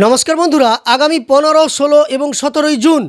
নমস্কার বন্ধুরা, আগামী 15, 16 এবং 17 জুন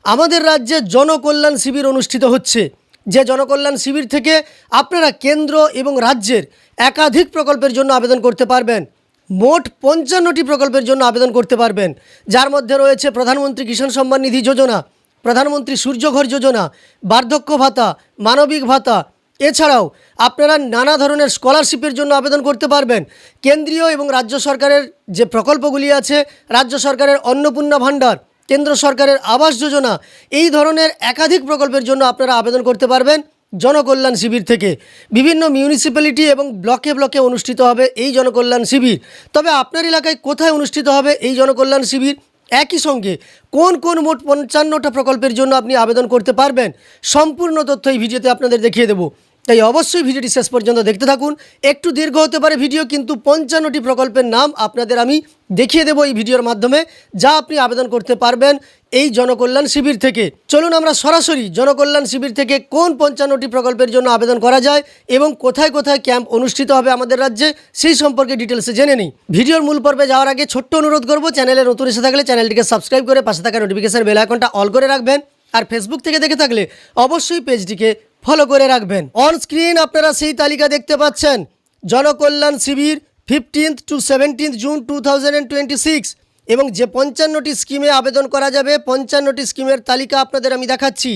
আমাদের রাজ্যে জনকল্যাণ শিবির অনুষ্ঠিত হচ্ছে। যে জনকল্যাণ শিবির থেকে আপনারা কেন্দ্র এবং রাজ্যের একাধিক প্রকল্পের জন্য আবেদন করতে পারবেন। মোট 55টি প্রকল্পের জন্য আবেদন করতে পারবেন, যার মধ্যে রয়েছে প্রধানমন্ত্রী কিষাণ সম্মান নিধি যোজনা, প্রধানমন্ত্রী সূর্যঘর যোজনা, বার্ধক্য ভাতা, মানবিক ভাতা। এছাড়াও আপনারা নানা ধরনের স্কলারশিপের জন্য আবেদন করতে পারবেন। কেন্দ্রীয় এবং রাজ্য সরকারের যে প্রকল্পগুলি আছে, রাজ্য সরকারের অন্নপূর্ণা ভাণ্ডার, কেন্দ্র সরকারের আবাস যোজনা, এই ধরনের একাধিক প্রকল্পের জন্য আপনারা আবেদন করতে পারবেন জনকল্যাণ শিবির থেকে। বিভিন্ন মিউনিসিপ্যালিটি এবং ব্লকে ব্লকে অনুষ্ঠিত হবে এই জনকল্যাণ শিবির। তবে আপনার এলাকায় কোথায় অনুষ্ঠিত হবে এই জনকল্যাণ শিবির, একই সঙ্গে কোন কোন মোট 55টা প্রকল্পের জন্য আপনি আবেদন করতে পারবেন, সম্পূর্ণ তথ্য এই ভিডিওতে আপনাদের দেখিয়ে দেবো। তাই অবশ্যই ভিডিওটি শেষ পর্যন্ত দেখতে থাকুন। একটু দীর্ঘ হতে পারে ভিডিও, কিন্তু 55টি প্রকল্পের নাম আপনাদের আমি দেখিয়ে দেবো এই ভিডিওর মাধ্যমে, যা আপনি আবেদন করতে পারবেন এই জনকল্যাণ শিবির থেকে। চলুন আমরা সরাসরি জনকল্যাণ শিবির থেকে কোন 55টি প্রকল্পের জন্য আবেদন করা যায় এবং কোথায় কোথায় ক্যাম্প অনুষ্ঠিত হবে আমাদের রাজ্যে, সেই সম্পর্কে ডিটেলসে জেনে নিই। ভিডিওর মূল পর্বে যাওয়ার আগে ছোট্ট অনুরোধ করব, চ্যানেলে নতুন এসে থাকলে চ্যানেলটিকে সাবস্ক্রাইব করে পাশে থাকা নোটিফিকেশন বেল আইকনটা অল করে রাখবেন। আর ফেসবুক থেকে দেখে থাকলে অবশ্যই পেজটিকে ফলো করে রাখবেন। অন স্ক্রিন আপনারা সেই তালিকা দেখতে পাচ্ছেন, জনকল্যাণ শিবির 15 to 17 জুন 2026, এবং যে 55টি স্কিমে আবেদন করা যাবে, 55টি স্কিমের তালিকা আপনাদের আমি দেখাচ্ছি।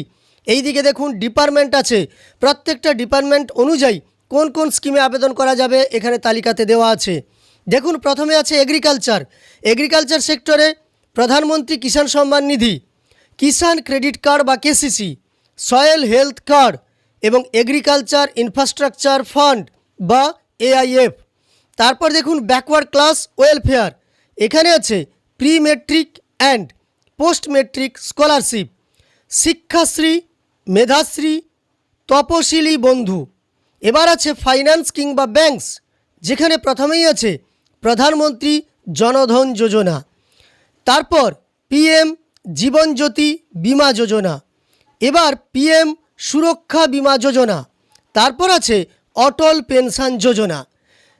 এই দিকে দেখুন ডিপার্টমেন্ট আছে, প্রত্যেকটা ডিপার্টমেন্ট অনুযায়ী কোন কোন স্কিমে আবেদন করা যাবে এখানে তালিকাতে দেওয়া আছে। দেখুন প্রথমে আছে এগ্রিকালচার সেক্টরে প্রধানমন্ত্রী কিষাণ সম্মান নিধি, কিষাণ ক্রেডিট কার্ড বা কেসিসি, সয়েল হেলথ কার্ড এবং এগ্রিকালচার ইনফ্রাস্ট্রাকচার ফান্ড বা এআইএফ। তারপর দেখুন ব্যাকওয়ার্ড ক্লাস ওয়েলফেয়ার, এখানে আছে pre matric and post matric scholarship, Shikshashree, Medhashree, তপশিলি বন্ধু। এবার আছে ফাইন্যান্স কিংবা ব্যাংকস, যেখানে প্রথমেই আছে প্রধানমন্ত্রী জনধন যোজনা, তারপর পিএম জীবন জ্যোতি বিমা যোজনা, এবার পিএম সুরক্ষা বিমা যোজনা, তারপর আছে অটল পেনশন যোজনা।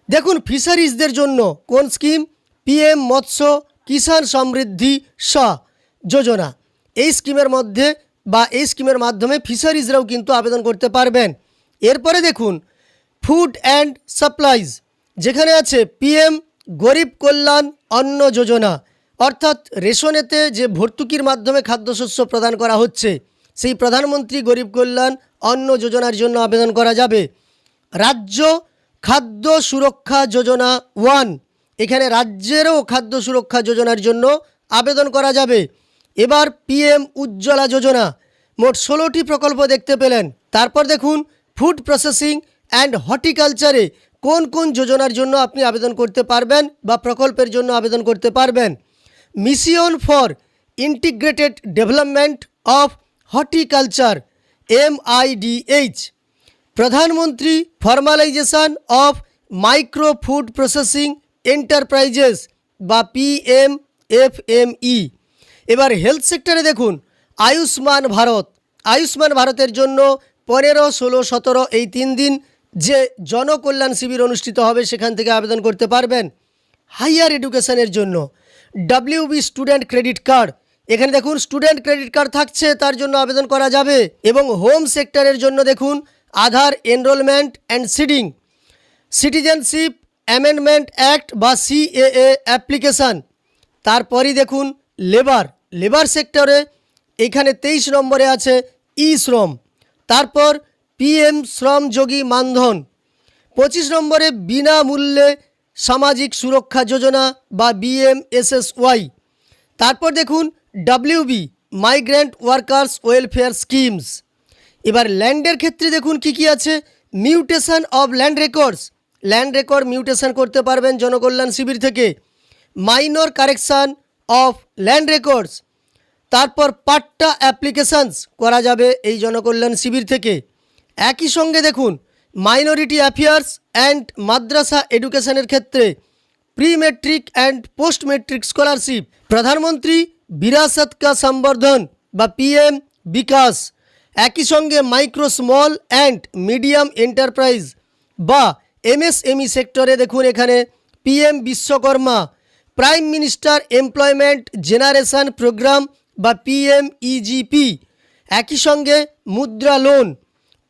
দেখুন ফিশারিজদের জন্য কোন স্কিম, পিএম মৎস্য কিষাণ সমৃদ্ধি যোজনা। এই স্কিমের মধ্যে বা এই স্কিমের মাধ্যমে ফিশারিজরাও কিন্তু আবেদন করতে পারবেন। এরপরে দেখুন ফুড অ্যান্ড সাপ্লাইজ, যেখানে আছে পিএম গরিব কল্যাণ অন্ন যোজনা, অর্থাৎ রেশনেতে যে ভর্তুকির মাধ্যমে খাদ্যশস্য প্রদান করা হচ্ছে, সেই প্রধানমন্ত্রী গরিব কল্যাণ অন্ন যোজনার জন্য আবেদন করা যাবে। রাজ্য খাদ্য সুরক্ষা যোজনা 1, এখানে রাজ্যেরও খাদ্য সুরক্ষা যোজনার জন্য আবেদন করা যাবে। এবার পিএম উজ্জ্বলা যোজনা, মোট 16টি প্রকল্প দেখতে পেলেন। তারপর দেখুন ফুড প্রসেসিং অ্যান্ড হর্টিকালচারে কোন কোন যোজনার জন্য আপনি আবেদন করতে পারবেন বা প্রকল্পের জন্য আবেদন করতে পারবেন। Mission for integrated development of horticulture MIDH, প্রধানমন্ত্রী formalisation of micro food processing enterprises বা PMFME। এবার হেলথ সেক্টরে দেখুন আয়ুষ্মান ভারতের জন্য 15, 16, 17 এই 3 দিন যে জনকল্যাণ শিবির অনুষ্ঠিত হবে, সেখান থেকে আবেদন করতে পারবেন। হাইয়ার এডুকেশনের জন্য WB স্টুডেন্ট ক্রেডিট কার্ড, এখানে দেখুন স্টুডেন্ট ক্রেডিট কার্ড থাকছে, তার জন্য আবেদন করা যাবে। এবং হোম সেক্টরের জন্য দেখুন Aadhaar enrolment and seeding, citizenship amendment act বা CAA অ্যাপ্লিকেশান। তারপরই দেখুন লেবার সেক্টরে এখানে 23 নম্বরে আছে ই শ্রম, তারপর PM শ্রমযোগী মানধন, 25 নম্বরে বিনামূল্যে সামাজিক সুরক্ষা যোজনা বা BMSSY। তারপর দেখুন WB migrant workers welfare schemes. এবার ল্যান্ডের ক্ষেত্রে দেখুন কি আছে, mutation of land record mutation করতে পারবেন জনকল্যাণ শিবির থেকে। Minor correction of land records, তারপর পাট্টা অ্যাপ্লিকেশানস করা যাবে এই জনকল্যাণ শিবির থেকে। একই সঙ্গে দেখুন মাইনরিটি অ্যাফেয়ার্স অ্যান্ড মাদ্রাসা এডুকেশনের ক্ষেত্রে pre matric and post matric scholarship, প্রধানমন্ত্রী বিরাসত কা সম্বর্ধন বা PM বিকাশ। একই সঙ্গে micro small and medium enterprise বা MSME সেক্টরে দেখুন এখানে PM Vishwakarma, prime minister employment generation programme বা PMEGP, একই সঙ্গে মুদ্রা লোন,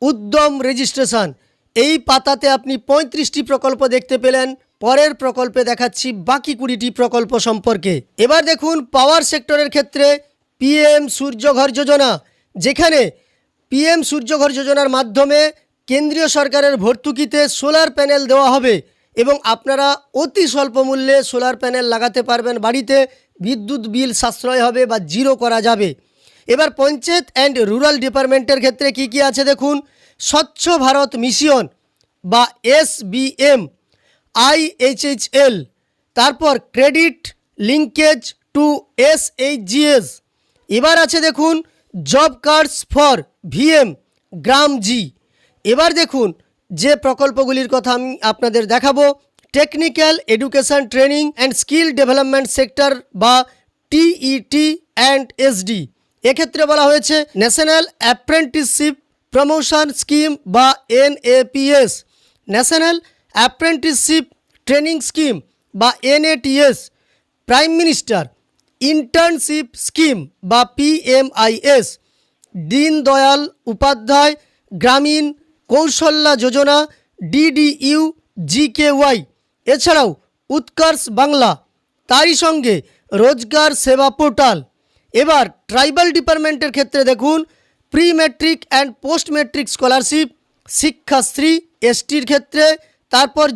উদ্যম রেজিস্ট্রেশন। এই পাতাতে আপনি 35টি প্রকল্প দেখতে পেলেন। পরের প্রকল্পে দেখাচ্ছি বাকি 20টি প্রকল্প সম্পর্কে। এবার দেখুন পাওয়ার সেক্টরের ক্ষেত্রে PM সূর্যঘর যোজনা, যেখানে PM সূর্যঘর যোজনার মাধ্যমে কেন্দ্রীয় সরকারের ভর্তুকিতে সোলার প্যানেল দেওয়া হবে এবং আপনারা অতি স্বল্প মূল্যে সোলার প্যানেল লাগাতে পারবেন বাড়িতে। বিদ্যুৎ বিল সাশ্রয় হবে বা জিরো করা যাবে। এবার পঞ্চায়েত অ্যান্ড রুরাল ডিপার্টমেন্টের ক্ষেত্রে কি কি আছে দেখুন। স্বচ্ছ ভারত মিশন বা SBM, IHHL, তারপর ক্রেডিট লিঙ্কেজ টু SHGS। এবার আছে দেখুন জব কার্ডস ফর VM, গ্রাম জি। এবার দেখুন যে প্রকল্পগুলির কথা আমি আপনাদের দেখাবো, technical education training and skill development sector বা TET অ্যান্ড SD। এক্ষেত্রে বলা হয়েছে ন্যাশনাল অ্যাপ্রেন্টিসশিপ প্রমোশন স্কিম বা NAPS, national apprenticeship training scheme বা NATS, prime minister internship scheme বা PMIS, দীনদয়াল উপাধ্যায় গ্রামীণ কৌশল্যা যোজনা DDU GKY, এছাড়াও উৎকর্ষ বাংলা, তারই সঙ্গে রোজগার সেবা পোর্টাল। এবার ট্রাইবাল ডিপার্টমেন্টের ক্ষেত্রে দেখুন pre matric and post matric scholarship, Shikshashree STর ক্ষেত্রে, তারপর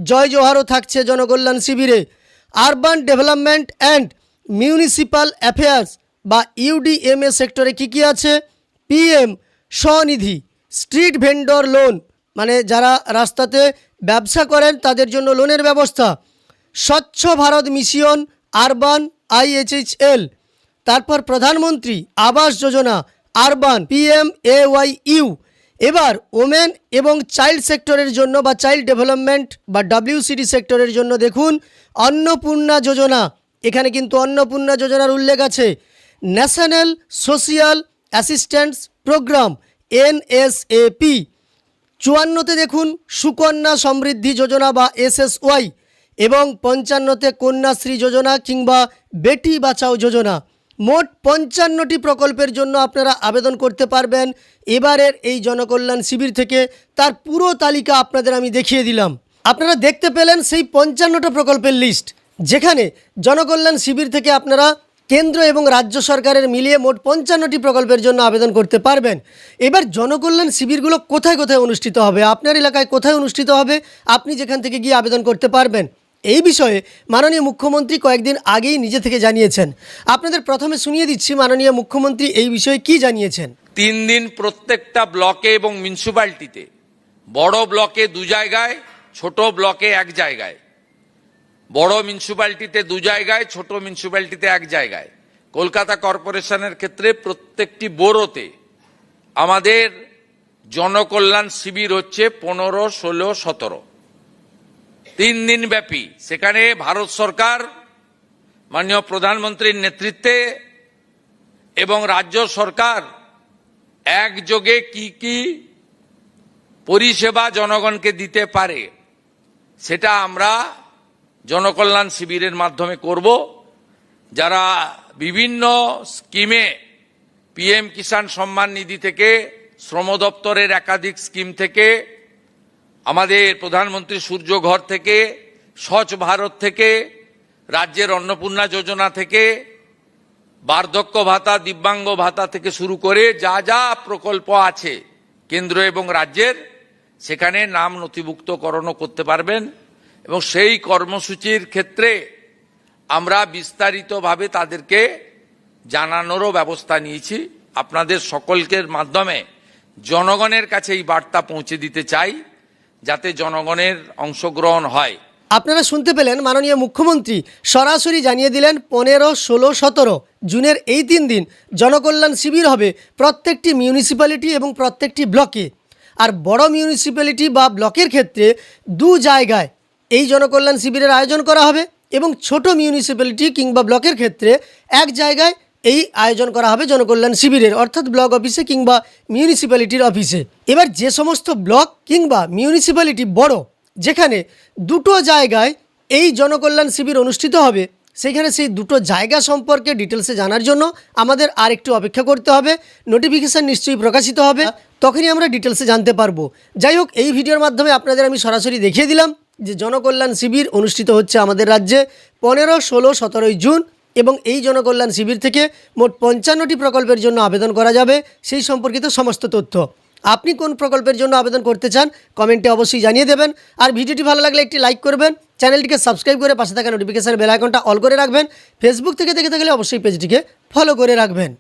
জয় জোহারও থাকছে জনকল্যাণ শিবিরে। Urban development and municipal affairs বা UDMA সেক্টরে কি কি আছে, PM Svanidhi, street vendor loan, মানে যারা রাস্তাতে ব্যবসা করেন তাদের জন্য লোনের ব্যবস্থা, স্বচ্ছ ভারত মিশন আরবান IHHL, তারপর প্রধানমন্ত্রী আবাস যোজনা আরবান PMAYU। এবার ওমেন এবং চাইল্ড সেক্টরের জন্য বা চাইল্ড ডেভেলপমেন্ট বা WCD সেক্টরের জন্য দেখুন অন্নপূর্ণা যোজনা। এখানে কিন্তু অন্নপূর্ণা যোজনার উল্লেখ আছে। National social assistance programme NSAP। 54তে দেখুন সুকন্যা সমৃদ্ধি যোজনা বা SSY এবং 55তে কন্যাশ্রী যোজনা কিংবা বেটি বাঁচাও যোজনা। মোট 55টি প্রকল্পের জন্য আপনারা আবেদন করতে পারবেন এবারের এই জনকল্যাণ শিবির থেকে। তার পুরো তালিকা আপনাদের আমি দেখিয়ে দিলাম। আপনারা দেখতে পেলেন সেই 55টা প্রকল্পের লিস্ট, যেখানে জনকল্যাণ শিবির থেকে আপনারা কেন্দ্র এবং রাজ্য সরকারের মিলিয়ে মোট 55টি প্রকল্পের জন্য আবেদন করতে পারবেন। এবার জনকল্যাণ শিবিরগুলো কোথায় কোথায় অনুষ্ঠিত হবে, আপনার এলাকায় কোথায় অনুষ্ঠিত হবে, আপনি যেখান থেকে গিয়ে আবেদন করতে পারবেন, এই বিষয়ে মাননীয় মুখ্যমন্ত্রী কয়েকদিন আগেই নিজে থেকে জানিয়েছেন। আপনাদের প্রথমে শুনিয়ে দিচ্ছি মাননীয় মুখ্যমন্ত্রী এই বিষয়ে কি জানিয়েছেন। 3 দিন প্রত্যেকটা ব্লকে এবং মিউনিসিপ্যালিটিতে, বড় ব্লকে 2 জায়গায়, ছোট ব্লকে 1 জায়গায়, বড় মিউনিসিপ্যালিটিতে 2 জায়গায়, ছোট মিউনিসিপ্যালিটিতে 1 জায়গায়। কলকাতা কর্পোরেশনের ক্ষেত্রে প্রত্যেকটি বোরোতে আমাদের জনকল্যাণ শিবির হচ্ছে 15, 16, 17, 3 দিন ব্যাপী। সেখানে ভারত সরকার মাননীয় প্রধানমন্ত্রীর নেতৃত্বে এবং রাজ্য সরকার একযোগে কি কি পরিষেবা জনগণকে দিতে পারে সেটা আমরা জনকল্যাণ শিবিরের মাধ্যমে করব। যারা বিভিন্ন স্কিমে PM কিষাণ সম্মান নিধি থেকে, শ্রম দপ্তরের একাধিক স্কিম থেকে, আমাদের প্রধানমন্ত্রী সূর্যঘর থেকে, স্বচ্ছ ভারত থেকে, রাজ্যের অন্নপূর্ণা যোজনা থেকে, বার্ধক্য ভাতা, দিব্যাঙ্গ ভাতা থেকে শুরু করে যা যা প্রকল্প আছে কেন্দ্র এবং রাজ্যের, সেখানে নাম নথিভুক্তকরণও করতে পারবেন। এবং সেই কর্মসূচির ক্ষেত্রে আমরা বিস্তারিতভাবে তাদেরকে জানানোরও ব্যবস্থা নিয়েছি। আপনাদের সকলের মাধ্যমে জনগণের কাছে এই বার্তা পৌঁছে দিতে চাই, যাতে জনগণের অংশগ্রহণ হয়। আপনারা শুনতে পেলেন মাননীয় মুখ্যমন্ত্রী সরাসরি জানিয়ে দিলেন 15, 16, 17 জুনের এই 3 দিন জনকল্যাণ শিবির হবে প্রত্যেকটি মিউনিসিপ্যালিটি এবং প্রত্যেকটি ব্লকে। আর বড় মিউনিসিপ্যালিটি বা ব্লকের ক্ষেত্রে 2 জায়গায় এই জনকল্যাণ শিবিরের আয়োজন করা হবে এবং ছোট মিউনিসিপ্যালিটি কিংবা ব্লকের ক্ষেত্রে 1 জায়গায় এই আয়োজন করা হবে জনকল্যাণ শিবিরের, অর্থাৎ ব্লক অফিসে কিংবা মিউনিসিপ্যালিটির অফিসে। এবার যে সমস্ত ব্লক কিংবা মিউনিসিপ্যালিটি বড়, যেখানে 2টো জায়গায় এই জনকল্যাণ শিবির অনুষ্ঠিত হবে সেখানে সেই দুটো জায়গা সম্পর্কে ডিটেলসে জানার জন্য আমাদের আর একটু অপেক্ষা করতে হবে। নোটিফিকেশান নিশ্চয়ই প্রকাশিত হবে, তখনই আমরা ডিটেলসে জানতে পারবো। যাই হোক, এই ভিডিওর মাধ্যমে আপনাদের আমি সরাসরি দেখিয়ে দিলাম যে জনকল্যাণ শিবির অনুষ্ঠিত হচ্ছে আমাদের রাজ্যে 15, 16, 17 জুন, এবং এই জনকল্যাণ শিবির থেকে মোট 55টি প্রকল্পের জন্য আবেদন করা যাবে, সেই সম্পর্কিত সমস্ত তথ্য। আপনি কোন প্রকল্পের জন্য আবেদন করতে চান কমেন্টে অবশ্যই জানিয়ে দেবেন। আর ভিডিওটি ভালো লাগলে একটি লাইক করবেন, চ্যানেলটিকে সাবস্ক্রাইব করে পাশে থাকা নোটিফিকেশন বেল আইকনটা অল করে রাখবেন। ফেসবুক থেকে দেখে থাকলে অবশ্যই পেজটিকে ফলো করে রাখবেন।